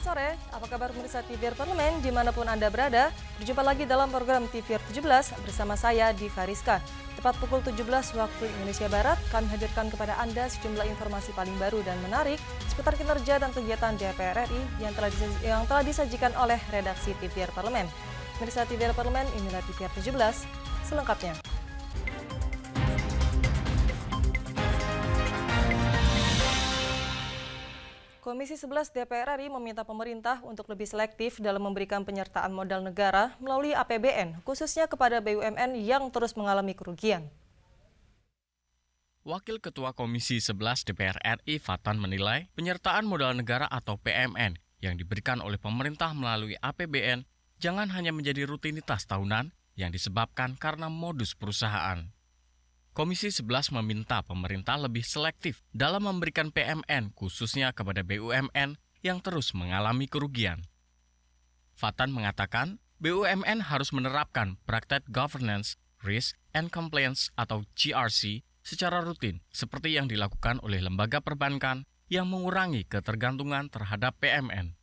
Selamat sore, apa kabar pemirsa TVR Parlemen dimanapun Anda berada? Berjumpa lagi dalam program TVR 17 bersama saya Diva Rizka. Tepat pukul 17 waktu Indonesia Barat, kami hadirkan kepada Anda sejumlah informasi paling baru dan menarik seputar kinerja dan kegiatan DPR RI yang telah disajikan oleh redaksi TVR Parlemen. Pemirsa TVR Parlemen, inilah TVR 17 selengkapnya. Komisi 11 DPR RI meminta pemerintah untuk lebih selektif dalam memberikan penyertaan modal negara melalui APBN, khususnya kepada BUMN yang terus mengalami kerugian. Wakil Ketua Komisi 11 DPR RI Fatan menilai penyertaan modal negara atau PMN yang diberikan oleh pemerintah melalui APBN jangan hanya menjadi rutinitas tahunan yang disebabkan karena modus perusahaan. Komisi 11 meminta pemerintah lebih selektif dalam memberikan PMN khususnya kepada BUMN yang terus mengalami kerugian. Fatan mengatakan BUMN harus menerapkan praktek governance, risk, and compliance atau GRC secara rutin seperti yang dilakukan oleh lembaga perbankan yang mengurangi ketergantungan terhadap PMN.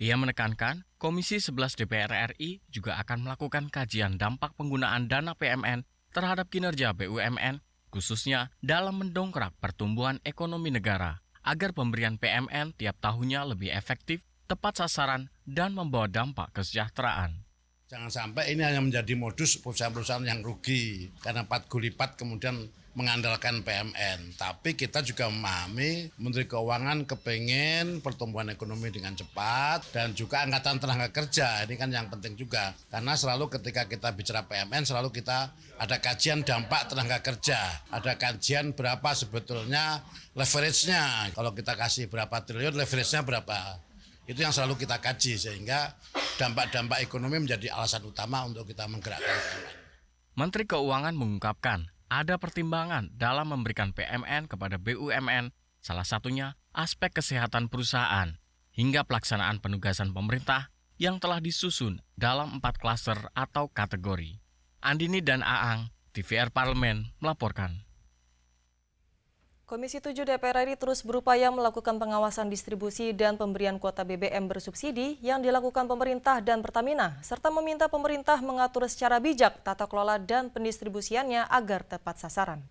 Ia menekankan Komisi 11 DPR RI juga akan melakukan kajian dampak penggunaan dana PMN terhadap kinerja BUMN, khususnya dalam mendongkrak pertumbuhan ekonomi negara, agar pemberian PMN tiap tahunnya lebih efektif, tepat sasaran, dan membawa dampak kesejahteraan. Jangan sampai ini hanya menjadi modus perusahaan-perusahaan yang rugi, karena 4 gulipat kemudian mengandalkan PMN. Tapi kita juga memahami Menteri Keuangan kepengen pertumbuhan ekonomi dengan cepat dan juga angkatan tenaga kerja. Ini kan yang penting juga. Karena selalu ketika kita bicara PMN selalu kita ada kajian dampak tenaga kerja. Ada kajian berapa sebetulnya leverage-nya. Kalau kita kasih berapa triliun leverage-nya berapa. Itu yang selalu kita kaji sehingga dampak-dampak ekonomi menjadi alasan utama untuk kita menggerakkan PMN. Menteri Keuangan mengungkapkan ada pertimbangan dalam memberikan PMN kepada BUMN, salah satunya aspek kesehatan perusahaan, hingga pelaksanaan penugasan pemerintah yang telah disusun dalam 4 klaster atau kategori. Andini dan Aang, TVR Parlemen, melaporkan. Komisi 7 DPR RI terus berupaya melakukan pengawasan distribusi dan pemberian kuota BBM bersubsidi yang dilakukan pemerintah dan Pertamina, serta meminta pemerintah mengatur secara bijak tata kelola dan pendistribusiannya agar tepat sasaran.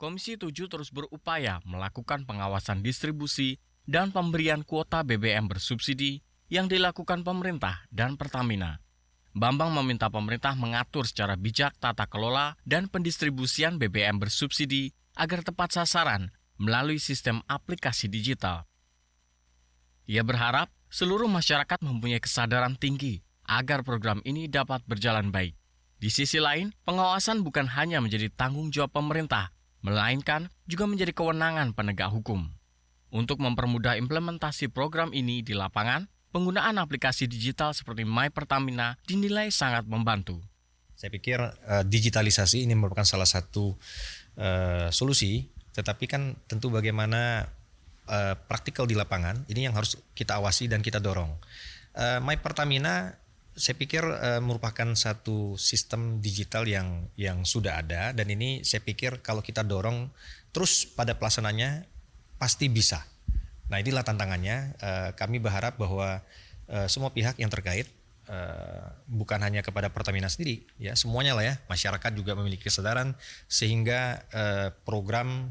Komisi 7 terus berupaya melakukan pengawasan distribusi dan pemberian kuota BBM bersubsidi yang dilakukan pemerintah dan Pertamina. Bambang meminta pemerintah mengatur secara bijak tata kelola dan pendistribusian BBM bersubsidi agar tepat sasaran melalui sistem aplikasi digital. Ia berharap seluruh masyarakat mempunyai kesadaran tinggi agar program ini dapat berjalan baik. Di sisi lain, pengawasan bukan hanya menjadi tanggung jawab pemerintah, melainkan juga menjadi kewenangan penegak hukum. Untuk mempermudah implementasi program ini di lapangan, penggunaan aplikasi digital seperti My Pertamina dinilai sangat membantu. Saya pikir digitalisasi ini merupakan salah satu solusi, tetapi kan tentu bagaimana praktikal di lapangan ini yang harus kita awasi dan kita dorong. My Pertamina saya pikir merupakan satu sistem digital yang sudah ada dan ini saya pikir kalau kita dorong terus pada pelaksanaannya pasti bisa. Nah inilah tantangannya. Kami berharap bahwa semua pihak yang terkait bukan hanya kepada Pertamina sendiri, ya semuanya lah ya, masyarakat juga memiliki kesadaran sehingga program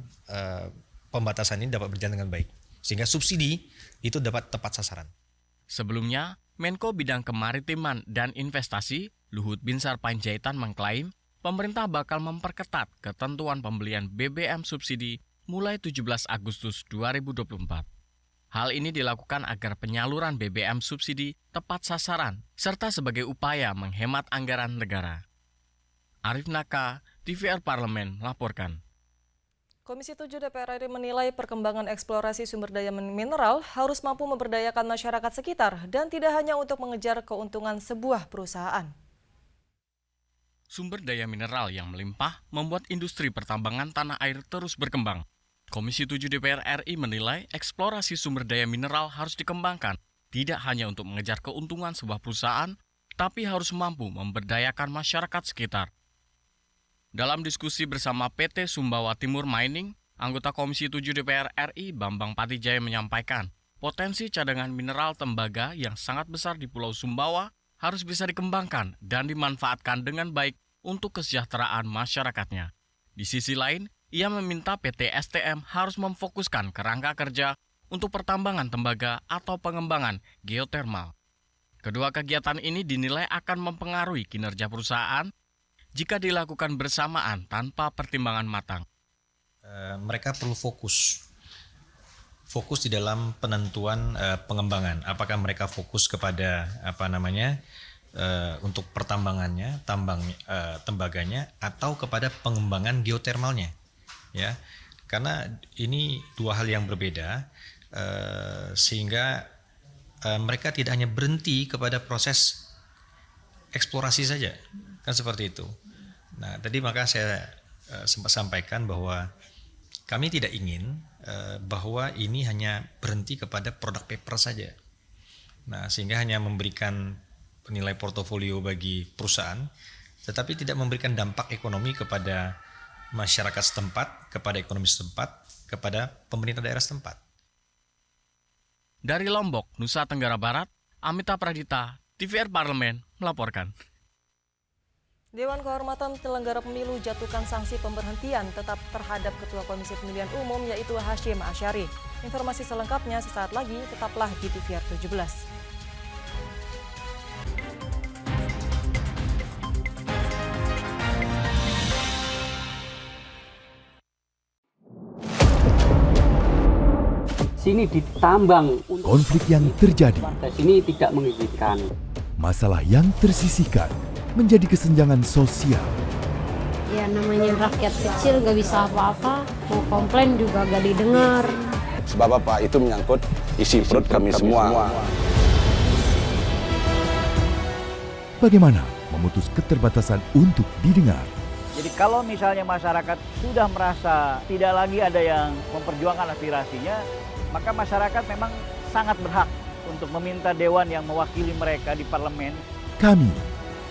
pembatasan ini dapat berjalan dengan baik, sehingga subsidi itu dapat tepat sasaran. Sebelumnya, Menko Bidang Kemaritiman dan Investasi Luhut Binsar Panjaitan mengklaim pemerintah bakal memperketat ketentuan pembelian BBM subsidi mulai 17 Agustus 2024. Hal ini dilakukan agar penyaluran BBM subsidi tepat sasaran, serta sebagai upaya menghemat anggaran negara. Arif Naka, TVR Parlemen, melaporkan. Komisi 7 DPR RI menilai perkembangan eksplorasi sumber daya mineral harus mampu memberdayakan masyarakat sekitar dan tidak hanya untuk mengejar keuntungan sebuah perusahaan. Sumber daya mineral yang melimpah membuat industri pertambangan tanah air terus berkembang. Komisi 7 DPR RI menilai eksplorasi sumber daya mineral harus dikembangkan, tidak hanya untuk mengejar keuntungan sebuah perusahaan, tapi harus mampu memberdayakan masyarakat sekitar. Dalam diskusi bersama PT Sumbawa Timur Mining, anggota Komisi 7 DPR RI Bambang Patijaya menyampaikan, potensi cadangan mineral tembaga yang sangat besar di Pulau Sumbawa harus bisa dikembangkan dan dimanfaatkan dengan baik untuk kesejahteraan masyarakatnya. Di sisi lain, ia meminta PT STM harus memfokuskan kerangka kerja untuk pertambangan tembaga atau pengembangan geotermal. Kedua kegiatan ini dinilai akan mempengaruhi kinerja perusahaan jika dilakukan bersamaan tanpa pertimbangan matang. Mereka perlu fokus di dalam penentuan pengembangan. Apakah mereka fokus kepada untuk pertambangannya, tembaganya, atau kepada pengembangan geotermalnya, ya? Karena ini dua hal yang berbeda, sehingga mereka tidak hanya berhenti kepada proses eksplorasi saja, kan seperti itu. Nah, tadi maka saya sempat sampaikan bahwa kami tidak ingin bahwa ini hanya berhenti kepada produk paper saja. Nah, sehingga hanya memberikan nilai portofolio bagi perusahaan, tetapi tidak memberikan dampak ekonomi kepada masyarakat setempat, kepada ekonomi setempat, kepada pemerintah daerah setempat. Dari Lombok, Nusa Tenggara Barat, Amita Pradita, TVR Parlemen melaporkan. Dewan Kehormatan Penyelenggara Pemilu jatuhkan sanksi pemberhentian tetap terhadap Ketua Komisi Pemilihan Umum yaitu Hasyim Asyari. Informasi selengkapnya sesaat lagi, tetaplah di TVR 17. Sini ditambang. Konflik yang terjadi, Warga sini tidak mengizinkan. masalah yang tersisihkan menjadi kesenjangan sosial. Ya namanya rakyat kecil gak bisa apa-apa, mau komplain juga gak didengar. Sebab apa? Itu menyangkut isi perut kami semua. Bagaimana memutus keterbatasan untuk didengar? Jadi kalau misalnya masyarakat sudah merasa tidak lagi ada yang memperjuangkan aspirasinya, maka masyarakat memang sangat berhak untuk meminta dewan yang mewakili mereka di parlemen. Kami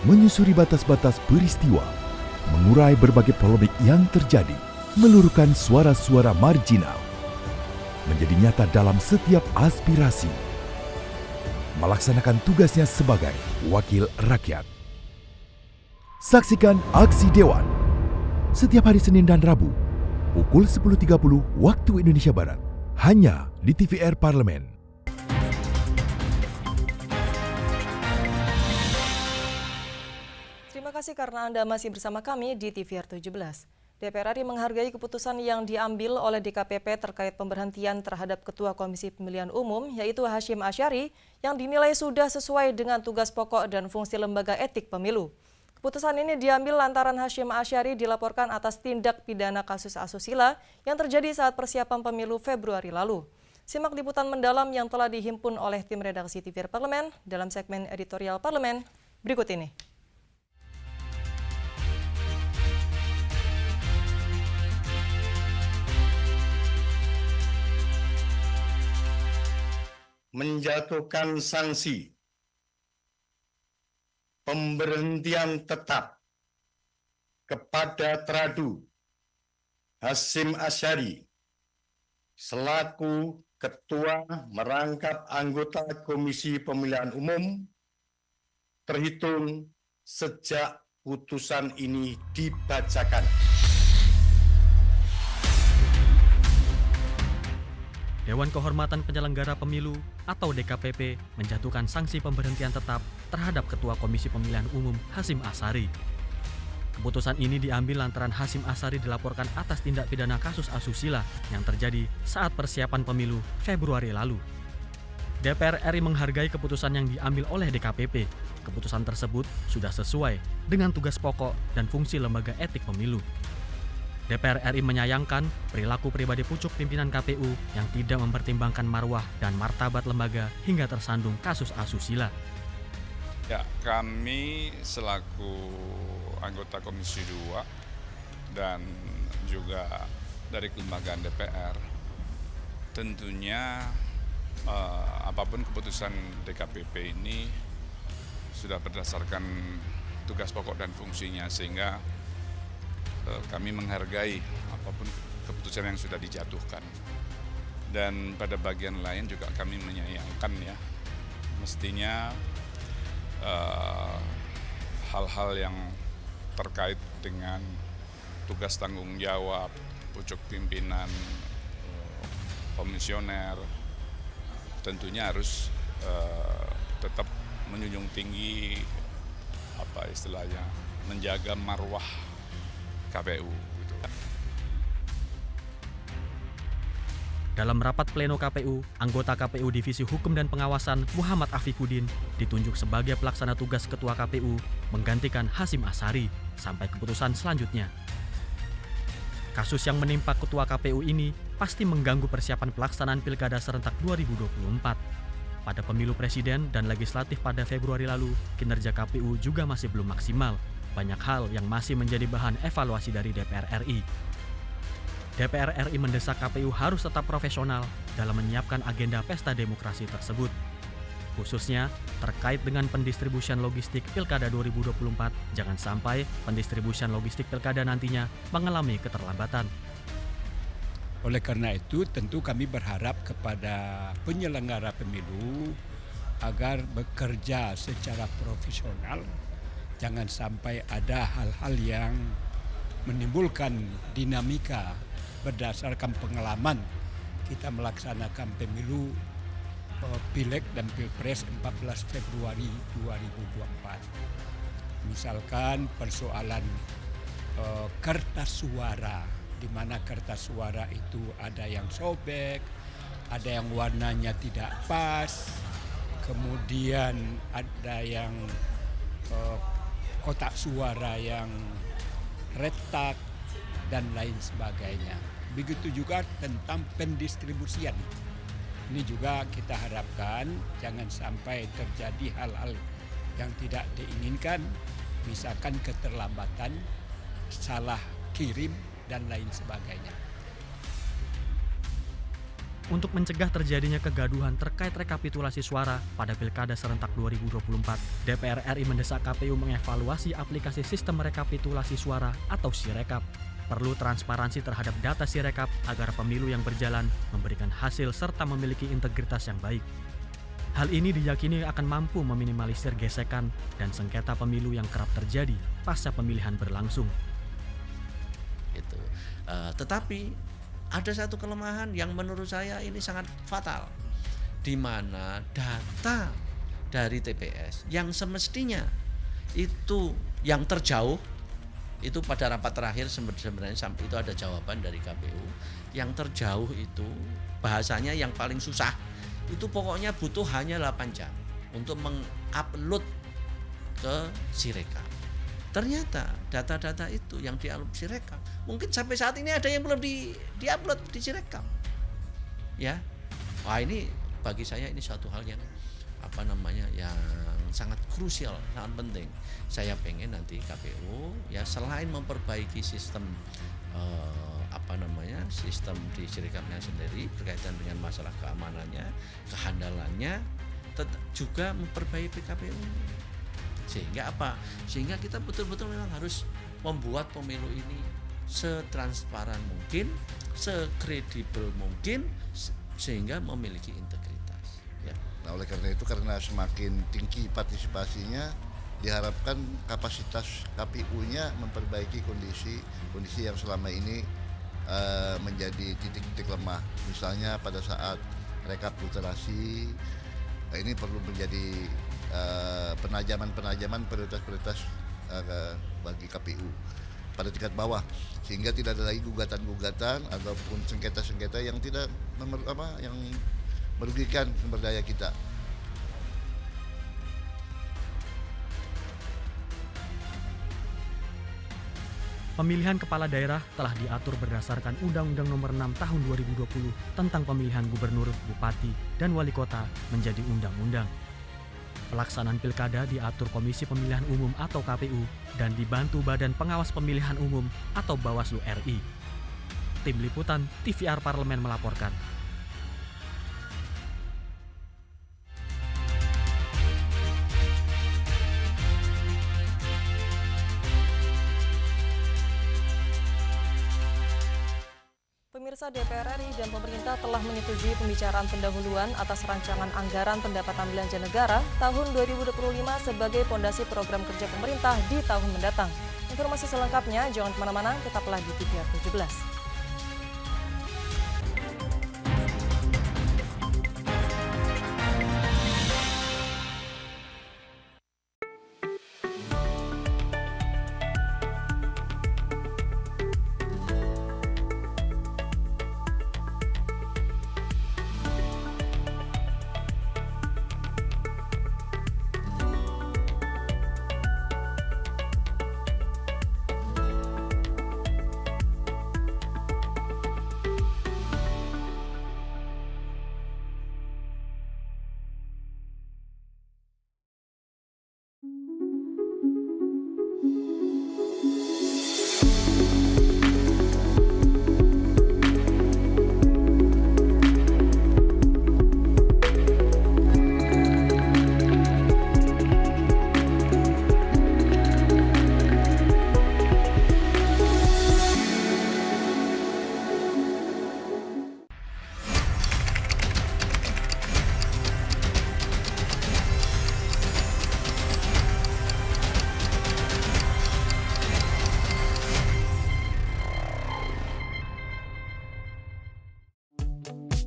menyusuri batas-batas peristiwa, mengurai berbagai polemik yang terjadi, meluruhkan suara-suara marginal, menjadi nyata dalam setiap aspirasi, melaksanakan tugasnya sebagai wakil rakyat. Saksikan Aksi Dewan setiap hari Senin dan Rabu pukul 10.30 waktu Indonesia Barat hanya di TVR Parlemen. Terima kasih karena Anda masih bersama kami di TVR 17. DPR RI menghargai keputusan yang diambil oleh DKPP terkait pemberhentian terhadap Ketua Komisi Pemilihan Umum yaitu Hasyim Asyari yang dinilai sudah sesuai dengan tugas pokok dan fungsi lembaga etik pemilu. Keputusan ini diambil lantaran Hasyim Asyari dilaporkan atas tindak pidana kasus asusila yang terjadi saat persiapan pemilu Februari lalu. Simak liputan mendalam yang telah dihimpun oleh tim redaksi TVR Parlemen dalam segmen editorial Parlemen berikut ini. Menjatuhkan sanksi pemberhentian tetap kepada Tradu Hasyim Asyari selaku Ketua merangkap anggota Komisi Pemilihan Umum terhitung sejak putusan ini dibacakan. Dewan Kehormatan Penyelenggara Pemilu atau DKPP menjatuhkan sanksi pemberhentian tetap terhadap Ketua Komisi Pemilihan Umum Hasyim Asyari. Keputusan ini diambil lantaran Hasyim Asyari dilaporkan atas tindak pidana kasus asusila yang terjadi saat persiapan pemilu Februari lalu. DPR RI menghargai keputusan yang diambil oleh DKPP. Keputusan tersebut sudah sesuai dengan tugas pokok dan fungsi lembaga etik pemilu. DPR RI menyayangkan perilaku pribadi pucuk pimpinan KPU yang tidak mempertimbangkan marwah dan martabat lembaga hingga tersandung kasus asusila. Ya, kami selaku anggota Komisi 2 dan juga dari kelembagaan DPR tentunya apapun keputusan DKPP ini sudah berdasarkan tugas pokok dan fungsinya, sehingga kami menghargai apapun keputusan yang sudah dijatuhkan. Dan pada bagian lain juga kami menyayangkan ya, mestinya hal-hal yang terkait dengan tugas tanggung jawab, pucuk pimpinan, komisioner, tentunya harus tetap menjunjung tinggi apa istilahnya, menjaga marwah KPU. Dalam rapat pleno KPU, anggota KPU Divisi Hukum dan Pengawasan Muhammad Afifuddin ditunjuk sebagai pelaksana tugas Ketua KPU menggantikan Hasyim Asyari sampai keputusan selanjutnya. Kasus yang menimpa Ketua KPU ini pasti mengganggu persiapan pelaksanaan Pilkada serentak 2024. Pada pemilu presiden dan legislatif pada Februari lalu, kinerja KPU juga masih belum maksimal. Banyak hal yang masih menjadi bahan evaluasi dari DPR RI. DPR RI mendesak KPU harus tetap profesional dalam menyiapkan agenda pesta demokrasi tersebut. Khususnya terkait dengan pendistribusian logistik Pilkada 2024, jangan sampai pendistribusian logistik Pilkada nantinya mengalami keterlambatan. Oleh karena itu, tentu kami berharap kepada penyelenggara pemilu agar bekerja secara profesional. Jangan sampai ada hal-hal yang menimbulkan dinamika berdasarkan pengalaman kita melaksanakan pemilu Pileg dan Pilpres 14 Februari 2024. Misalkan persoalan kertas suara, di mana kertas suara itu ada yang sobek, ada yang warnanya tidak pas, kemudian ada yang kotak suara yang retak, dan lain sebagainya. Begitu juga tentang pendistribusian. Ini juga kita harapkan jangan sampai terjadi hal-hal yang tidak diinginkan, misalkan keterlambatan, salah kirim, dan lain sebagainya. Untuk mencegah terjadinya kegaduhan terkait rekapitulasi suara pada Pilkada serentak 2024, DPR RI mendesak KPU mengevaluasi aplikasi sistem rekapitulasi suara atau Sirekap. Perlu transparansi terhadap data Sirekap agar pemilu yang berjalan memberikan hasil serta memiliki integritas yang baik. Hal ini diyakini akan mampu meminimalisir gesekan dan sengketa pemilu yang kerap terjadi pasca pemilihan berlangsung. Tetapi ada satu kelemahan yang menurut saya ini sangat fatal, di mana data dari TPS yang semestinya itu yang terjauh, itu pada rapat terakhir sebenarnya itu ada jawaban dari KPU, yang terjauh itu bahasanya yang paling susah, itu pokoknya butuh hanya 8 jam untuk mengupload ke Sirekap. Ternyata data-data itu yang di-upload Sirekap, mungkin sampai saat ini ada yang belum di-upload di Sirekap. Ya. Wah, ini bagi saya ini suatu hal yang yang sangat krusial, sangat penting. Saya pengen nanti KPU ya selain memperbaiki sistem sistem di Sirekapnya sendiri berkaitan dengan masalah keamanannya, kehandalannya, juga memperbaiki KPU. Sehingga apa? Sehingga kita betul-betul memang harus membuat pemilu ini setransparan mungkin, sekredibel mungkin, sehingga memiliki integritas. Ya. Nah, oleh karena itu, karena semakin tinggi partisipasinya, diharapkan kapasitas KPU-nya memperbaiki kondisi yang selama ini menjadi titik-titik lemah. Misalnya pada saat rekapitulasi, ini perlu menjadi penajaman prioritas bagi KPU pada tingkat bawah, sehingga tidak ada lagi gugatan-gugatan ataupun sengketa-sengketa yang tidak yang merugikan sumber daya kita. Pemilihan kepala daerah telah diatur berdasarkan Undang-Undang Nomor 6 Tahun 2020 tentang pemilihan gubernur, bupati, dan wali kota menjadi undang-undang. Pelaksanaan pilkada diatur Komisi Pemilihan Umum atau KPU dan dibantu Badan Pengawas Pemilihan Umum atau Bawaslu RI. Tim Liputan TVR Parlemen melaporkan. Pemirsa, DPR RI dan pemerintah telah menyetujui pembicaraan pendahuluan atas rancangan anggaran pendapatan belanja negara tahun 2025 sebagai fondasi program kerja pemerintah di tahun mendatang. Informasi selengkapnya jangan kemana-mana, tetaplah di TVR 17.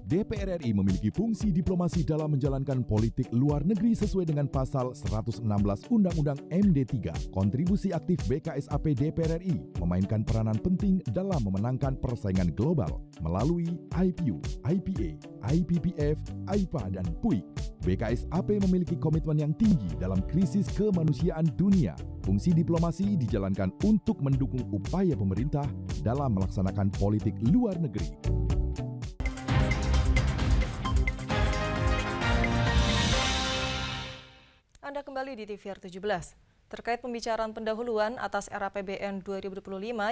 DPR RI memiliki fungsi diplomasi dalam menjalankan politik luar negeri sesuai dengan pasal 116 Undang-Undang MD3. Kontribusi aktif BKSAP DPR RI memainkan peranan penting dalam memenangkan persaingan global melalui IPU, IPA, IPPF, IPA, dan PUIK. BKSAP memiliki komitmen yang tinggi dalam krisis kemanusiaan dunia. Fungsi diplomasi dijalankan untuk mendukung upaya pemerintah dalam melaksanakan politik luar negeri. Anda kembali di TVR 17. Terkait pembicaraan pendahuluan atas RAPBN 2025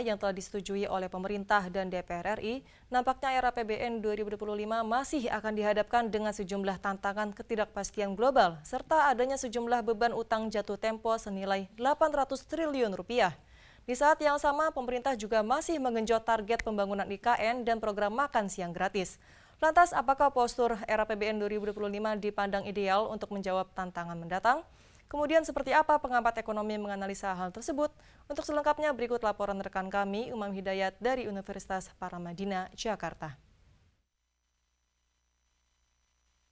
yang telah disetujui oleh pemerintah dan DPR RI, nampaknya RAPBN 2025 masih akan dihadapkan dengan sejumlah tantangan ketidakpastian global, serta adanya sejumlah beban utang jatuh tempo senilai 800 triliun rupiah. Di saat yang sama, pemerintah juga masih menggenjot target pembangunan IKN dan program makan siang gratis. Lantas, apakah postur RAPBN 2025 dipandang ideal untuk menjawab tantangan mendatang? Kemudian, seperti apa pengamat ekonomi menganalisa hal tersebut? Untuk selengkapnya, berikut laporan rekan kami, Umam Hidayat dari Universitas Paramadina, Jakarta.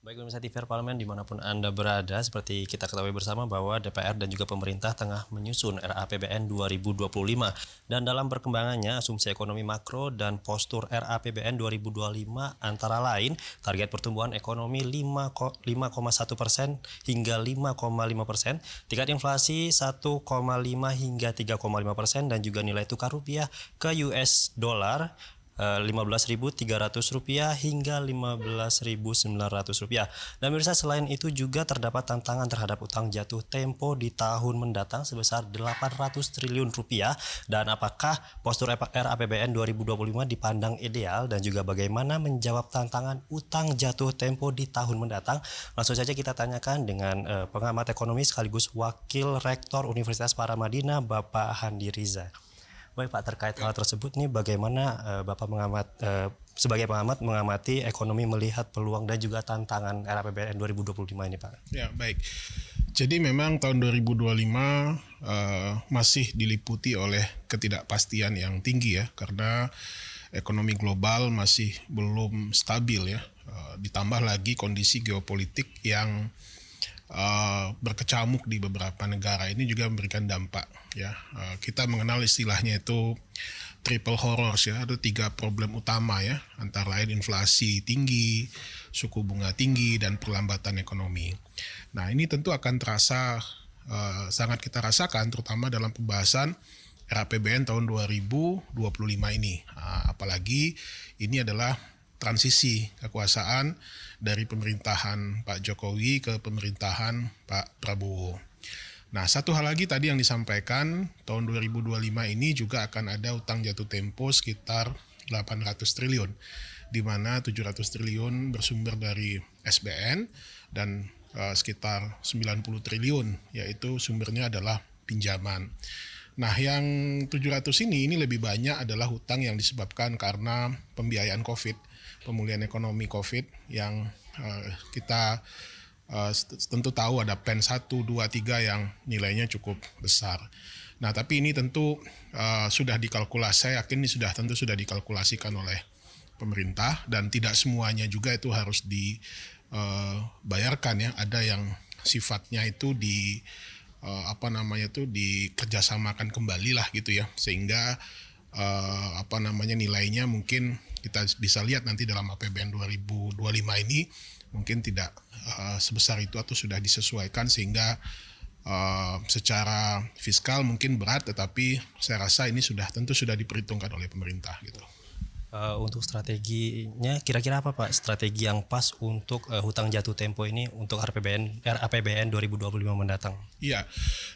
Baik pemirsa TVR Parlemen dimanapun Anda berada, seperti kita ketahui bersama bahwa DPR dan juga pemerintah tengah menyusun RAPBN 2025. Dan dalam perkembangannya, asumsi ekonomi makro dan postur RAPBN 2025 antara lain target pertumbuhan ekonomi 5,1% hingga 5,5%, tingkat inflasi 1,5 hingga 3,5%, dan juga nilai tukar rupiah ke US dollar Rp15.300 hingga Rp15.900. Dan pemirsa, selain itu juga terdapat tantangan terhadap utang jatuh tempo di tahun mendatang sebesar Rp800 triliun. Dan apakah postur RAPBN 2025 dipandang ideal dan juga bagaimana menjawab tantangan utang jatuh tempo di tahun mendatang? Langsung saja kita tanyakan dengan pengamat ekonomi sekaligus Wakil Rektor Universitas Paramadina, Bapak Handi Riza. Baik Pak, terkait hal tersebut nih bagaimana Bapak sebagai pengamat mengamati ekonomi, melihat peluang dan juga tantangan RAPBN 2025 ini Pak? Ya baik, jadi memang tahun 2025 masih diliputi oleh ketidakpastian yang tinggi ya, karena ekonomi global masih belum stabil ya, ditambah lagi kondisi geopolitik yang berkecamuk di beberapa negara ini juga memberikan dampak ya. Kita mengenal istilahnya itu triple horrors ya, ada 3 problem utama ya, antara lain inflasi tinggi, suku bunga tinggi, dan perlambatan ekonomi. Nah ini tentu akan terasa sangat kita rasakan terutama dalam pembahasan RAPBN tahun 2025 ini. Apalagi ini adalah transisi kekuasaan dari pemerintahan Pak Jokowi ke pemerintahan Pak Prabowo. Nah, satu hal lagi tadi yang disampaikan, tahun 2025 ini juga akan ada utang jatuh tempo sekitar 800 triliun, di mana 700 triliun bersumber dari SBN dan sekitar 90 triliun, yaitu sumbernya adalah pinjaman. Nah, yang 700 ini lebih banyak adalah hutang yang disebabkan karena pembiayaan COVID, pemulihan ekonomi COVID yang kita tentu tahu ada PEN 1, 2, 3 yang nilainya cukup besar. Nah, tapi ini tentu sudah dikalkulasi, saya yakin ini tentu sudah dikalkulasikan oleh pemerintah dan tidak semuanya juga itu harus dibayarkan ya. Ada yang sifatnya itu dikerjasamakan kembali lah gitu ya, sehingga nilainya mungkin kita bisa lihat nanti dalam APBN 2025 ini mungkin tidak sebesar itu atau sudah disesuaikan sehingga secara fiskal mungkin berat, tetapi saya rasa ini tentu sudah diperhitungkan oleh pemerintah gitu. Untuk strateginya kira-kira apa Pak? Strategi yang pas untuk hutang jatuh tempo ini untuk RAPBN 2025 mendatang? Iya,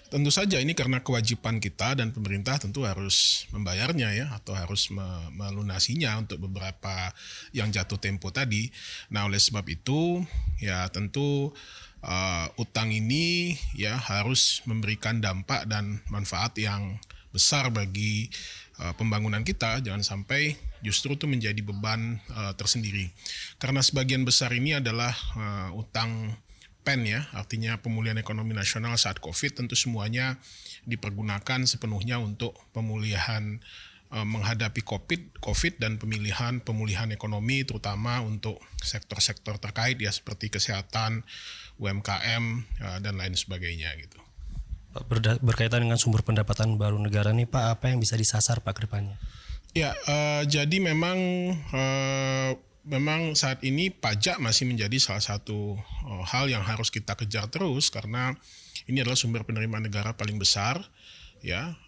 tentu saja ini karena kewajiban kita dan pemerintah tentu harus membayarnya ya, atau harus melunasinya untuk beberapa yang jatuh tempo tadi. Nah, oleh sebab itu ya tentu utang ini ya harus memberikan dampak dan manfaat yang besar bagi pembangunan kita, jangan sampai justru itu menjadi beban tersendiri. Karena sebagian besar ini adalah utang PEN ya, artinya pemulihan ekonomi nasional saat COVID, tentu semuanya dipergunakan sepenuhnya untuk pemulihan menghadapi COVID dan pemulihan ekonomi, terutama untuk sektor-sektor terkait ya seperti kesehatan, UMKM dan lain sebagainya gitu. Berkaitan dengan sumber pendapatan baru negara nih Pak, apa yang bisa disasar Pak ke depannya? Ya, jadi memang saat ini pajak masih menjadi salah satu hal yang harus kita kejar terus karena ini adalah sumber penerimaan negara paling besar. Ya,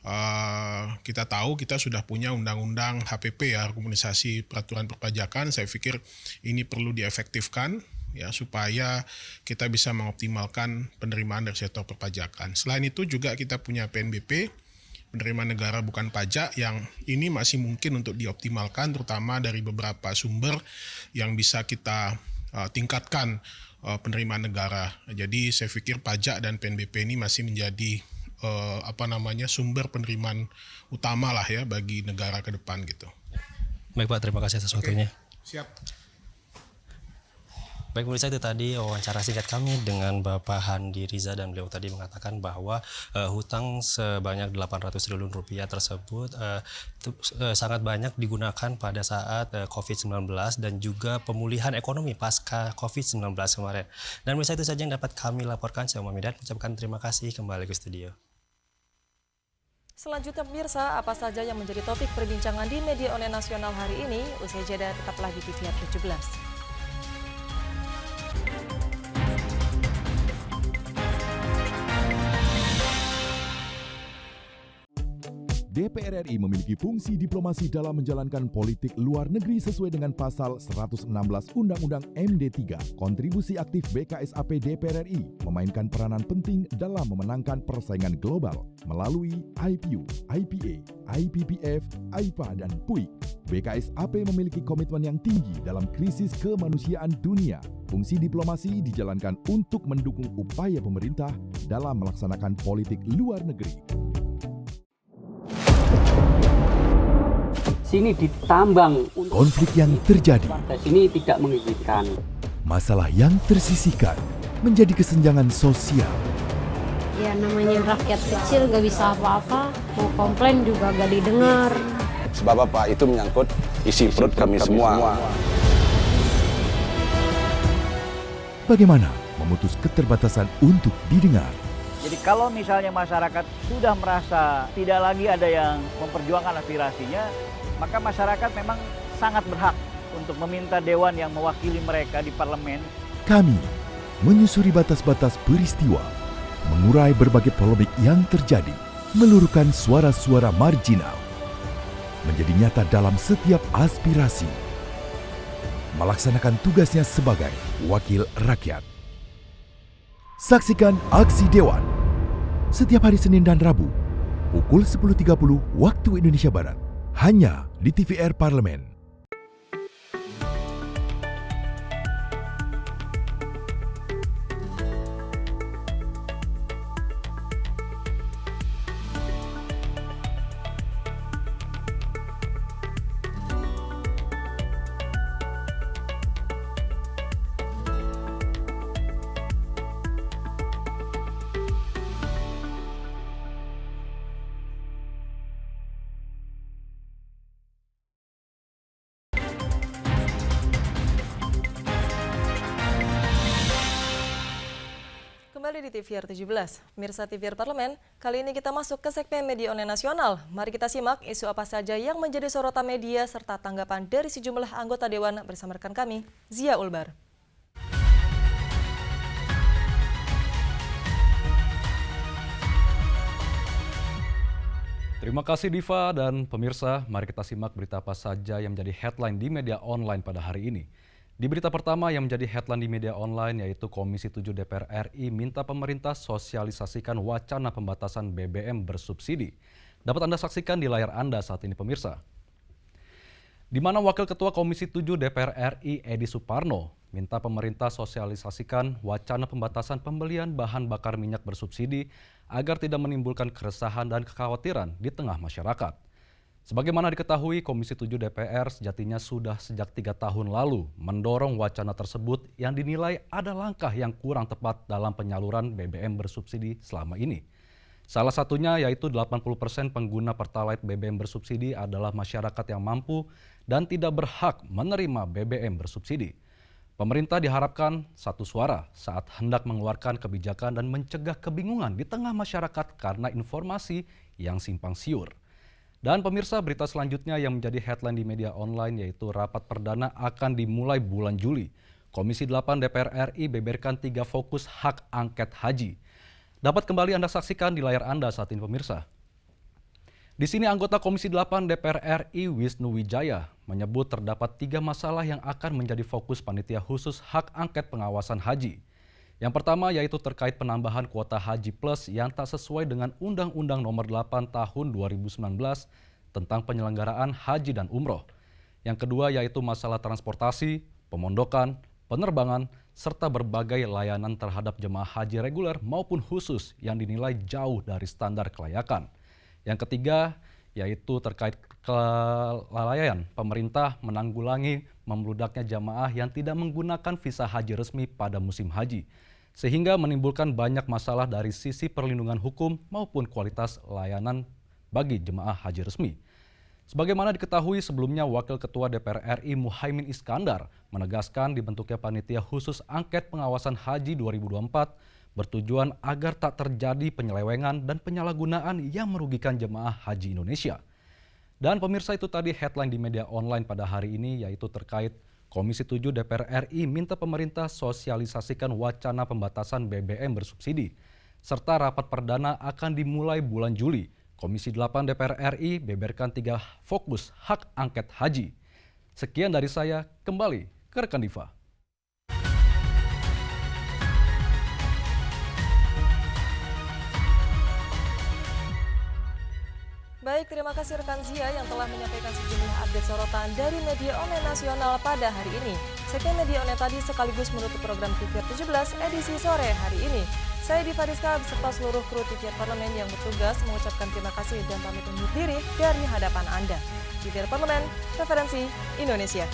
kita tahu kita sudah punya undang-undang HPP ya, harmonisasi peraturan perpajakan. Saya pikir ini perlu diefektifkan ya supaya kita bisa mengoptimalkan penerimaan dari sektor perpajakan. Selain itu juga kita punya PNBP, penerimaan negara bukan pajak, yang ini masih mungkin untuk dioptimalkan terutama dari beberapa sumber yang bisa kita tingkatkan penerimaan negara. Jadi saya pikir pajak dan PNBP ini masih menjadi sumber penerimaan utama lah ya bagi negara ke depan gitu. Baik Pak, terima kasih atas waktunya. Siap. Baik pemirsa, itu tadi wawancara singkat kami dengan Bapak Handi Riza dan beliau tadi mengatakan bahwa hutang sebanyak 800 triliun rupiah tersebut sangat banyak digunakan pada saat COVID-19 dan juga pemulihan ekonomi pasca COVID-19 kemarin. Dan pemirsa, itu saja yang dapat kami laporkan. Saya Umar Midat mengucapkan terima kasih, kembali ke studio. Selanjutnya pemirsa, apa saja yang menjadi topik perbincangan di media online nasional hari ini? Usai jeda tetaplah di TVR 17. DPR RI memiliki fungsi diplomasi dalam menjalankan politik luar negeri sesuai dengan pasal 116 Undang-Undang MD3. Kontribusi aktif BKSAP DPR RI memainkan peranan penting dalam memenangkan persaingan global melalui IPU, IPA, IPPF, IPA, dan PUIK. BKSAP memiliki komitmen yang tinggi dalam krisis kemanusiaan dunia. Fungsi diplomasi dijalankan untuk mendukung upaya pemerintah dalam melaksanakan politik luar negeri. Sini ditambang. Konflik yang terjadi. Sini tidak mengizinkan. Masalah yang tersisihkan menjadi kesenjangan sosial. Ya namanya rakyat kecil gak bisa apa-apa, mau komplain juga gak didengar. Sebab apa? Itu menyangkut isi perut kami semua. Bagaimana memutus keterbatasan untuk didengar? Jadi kalau misalnya masyarakat sudah merasa tidak lagi ada yang memperjuangkan aspirasinya, maka masyarakat memang sangat berhak untuk meminta dewan yang mewakili mereka di parlemen. Kami menyusuri batas-batas peristiwa, mengurai berbagai polemik yang terjadi, meluruhkan suara-suara marginal, menjadi nyata dalam setiap aspirasi, melaksanakan tugasnya sebagai wakil rakyat. Saksikan Aksi Dewan setiap hari Senin dan Rabu pukul 10.30 waktu Indonesia Barat hanya di TVR Parlemen. kembali di TVR 17. Pemirsa TVR Parlemen, kali ini kita masuk ke segmen media online nasional. Mari kita simak isu apa saja yang menjadi sorotan media serta tanggapan dari sejumlah anggota Dewan bersama rekan kami, Zia Ulbar. Terima kasih Diva dan pemirsa, mari kita simak berita apa saja yang menjadi headline di media online pada hari ini. Di berita pertama yang menjadi headline di media online yaitu Komisi 7 DPR RI minta pemerintah sosialisasikan wacana pembatasan BBM bersubsidi. Dapat Anda saksikan di layar Anda saat ini pemirsa. Di mana Wakil Ketua Komisi 7 DPR RI Edi Suparno minta pemerintah sosialisasikan wacana pembatasan pembelian bahan bakar minyak bersubsidi agar tidak menimbulkan keresahan dan kekhawatiran di tengah masyarakat. Sebagaimana diketahui, Komisi 7 DPR sejatinya sudah sejak 3 tahun lalu mendorong wacana tersebut yang dinilai ada langkah yang kurang tepat dalam penyaluran BBM bersubsidi selama ini. Salah satunya yaitu 80% pengguna Pertalite BBM bersubsidi adalah masyarakat yang mampu dan tidak berhak menerima BBM bersubsidi. Pemerintah diharapkan satu suara saat hendak mengeluarkan kebijakan dan mencegah kebingungan di tengah masyarakat karena informasi yang simpang siur. Dan pemirsa, berita selanjutnya yang menjadi headline di media online yaitu rapat perdana akan dimulai bulan Juli. Komisi 8 DPR RI beberkan 3 fokus hak angket haji. Dapat kembali Anda saksikan di layar Anda saat ini pemirsa. Di sini anggota Komisi 8 DPR RI Wisnu Wijaya menyebut terdapat 3 masalah yang akan menjadi fokus panitia khusus hak angket pengawasan haji. Yang pertama yaitu terkait penambahan kuota haji plus yang tak sesuai dengan Undang-Undang Nomor 8 Tahun 2019 tentang penyelenggaraan haji dan umroh. Yang kedua yaitu masalah transportasi, pemondokan, penerbangan, serta berbagai layanan terhadap jemaah haji reguler maupun khusus yang dinilai jauh dari standar kelayakan. Yang ketiga yaitu terkait kelalaian pemerintah menanggulangi membludaknya jamaah yang tidak menggunakan visa haji resmi pada musim haji, sehingga menimbulkan banyak masalah dari sisi perlindungan hukum maupun kualitas layanan bagi jemaah haji resmi. Sebagaimana diketahui sebelumnya, Wakil Ketua DPR RI Muhaimin Iskandar menegaskan dibentuknya panitia khusus angket pengawasan haji 2024 bertujuan agar tak terjadi penyelewengan dan penyalahgunaan yang merugikan jemaah haji Indonesia. Dan pemirsa, itu tadi headline di media online pada hari ini yaitu terkait Komisi 7 DPR RI minta pemerintah sosialisasikan wacana pembatasan BBM bersubsidi, serta rapat perdana akan dimulai bulan Juli. Komisi 8 DPR RI beberkan 3 fokus hak angket haji. Sekian dari saya, kembali ke rekan Diva. Baik, terima kasih rekan Zia yang telah menyampaikan sejumlah update sorotan dari media online nasional pada hari ini. Segmen media online tadi sekaligus menutup program TVR 17 edisi sore hari ini. Saya Diva Rizka beserta seluruh kru TVR Parlemen yang bertugas mengucapkan terima kasih dan pamit undur diri dari hadapan Anda. TVR Parlemen, referensi Indonesia.